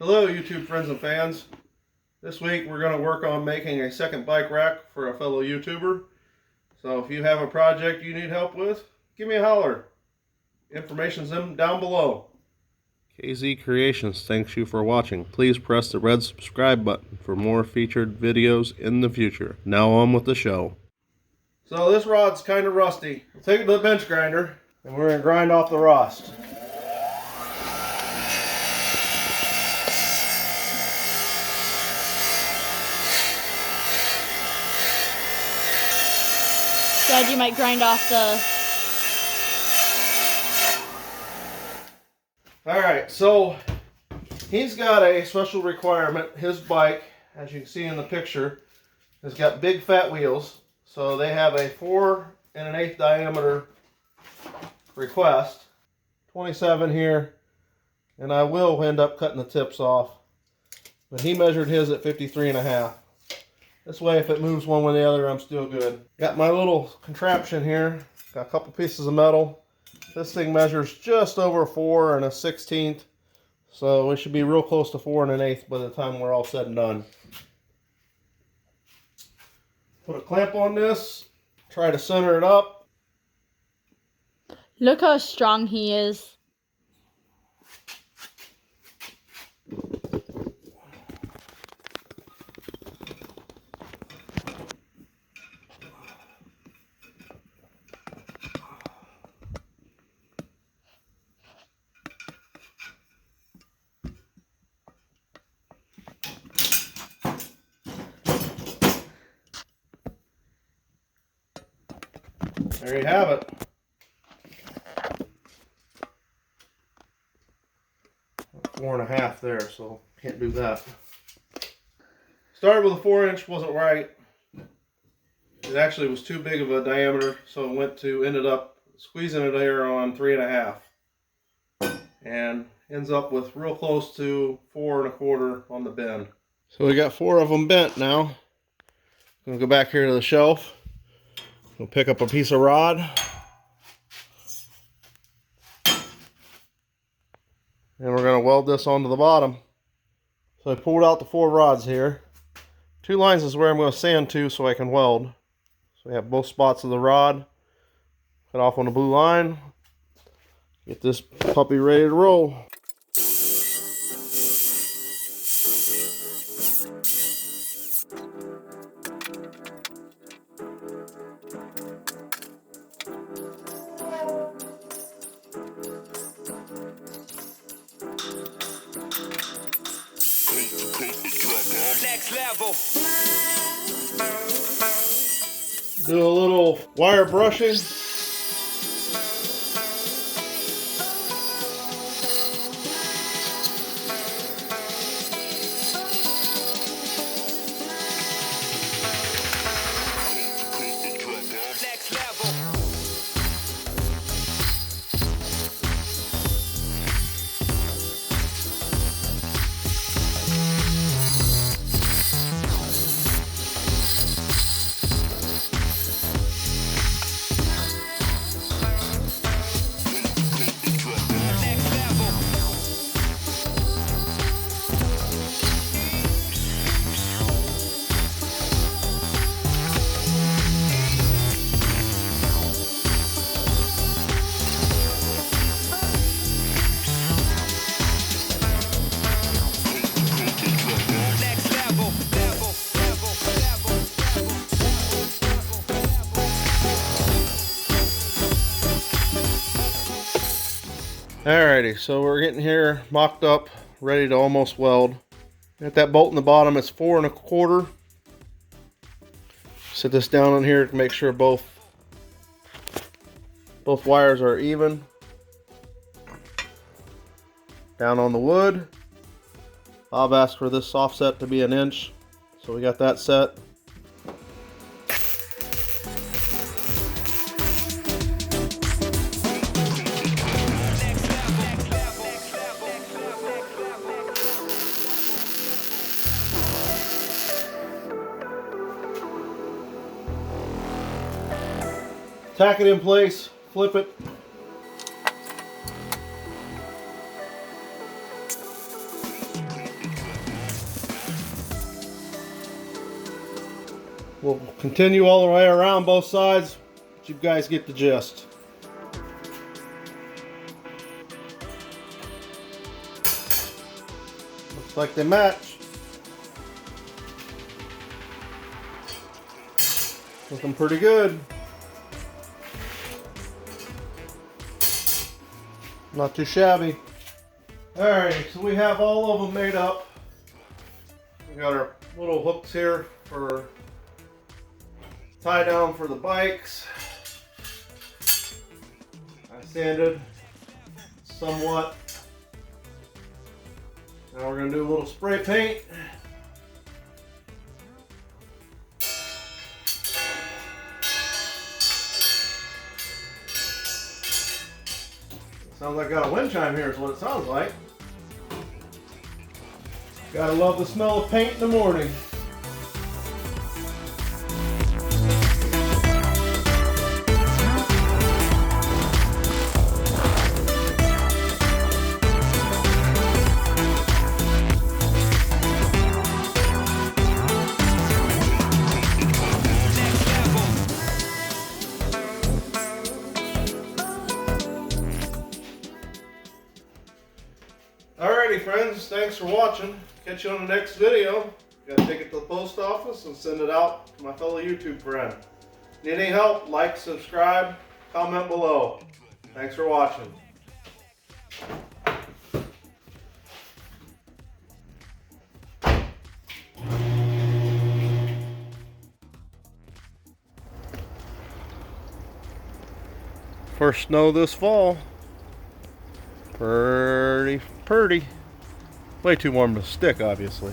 Hello YouTube friends and fans. This week we're going to work on making a second bike rack for a fellow YouTuber. So if you have a project you need help with, give me a holler. Information's down below. KZ Creations thanks you for watching. Please press the red subscribe button for more featured videos in the future. Now on with the show. So this rod's kind of rusty. We'll take it to the bench grinder and we're going to grind off the rust. Dad, you might grind off the... Alright, so he's got a special requirement. His bike, as you can see in the picture, has got big fat wheels. So they have a 4 1/8 diameter request. 27 here, and I will end up cutting the tips off. But he measured his at 53.5. This way, if it moves one way or the other, I'm still good. Got my little contraption here. Got a couple pieces of metal. This thing measures just over 4 1/16. So it should be real close to 4 1/8 by the time we're all said and done. Put a clamp on this. Try to center it up. Look how strong he is. There you have it. Four and a half there, so can't do that. Started with a 4-inch, wasn't right. It actually was too big of a diameter, so ended up squeezing it there on 3.5, and ends up with real close to 4 1/4 on the bend. So we got 4 of them bent now. I'm gonna go back here to the shelf. We'll pick up a piece of rod. And we're going to weld this onto the bottom. So I pulled out the 4 rods here. 2 lines is where I'm going to sand to so I can weld. So we have both spots of the rod. Cut off on the blue line. Get this puppy ready to roll. Next level. Do a little wire brushing. Next level. Alrighty, so we're getting here mocked up, ready to almost weld. Got that bolt in the bottom, it's 4 1/4. Set this down on here to make sure both wires are even. Down on the wood. Bob asked for this offset to be 1 inch, so we got that set. Tack it in place, flip it. We'll continue all the way around both sides, but you guys get the gist. Looks like they match. Looking pretty good. Not too shabby. Alright, so we have all of them made up. We got our little hooks here for tie down for the bikes. I sanded somewhat. Now we're going to do a little spray paint. Sounds like I got a wind chime here is what it sounds like. Gotta love the smell of paint in the morning. Alrighty friends, thanks for watching. Catch you on the next video. Gotta take it to the post office and send it out to my fellow YouTube friend. Need any help? Like, subscribe, comment below. Thanks for watching. First snow this fall. Pretty. Way too warm to stick, obviously.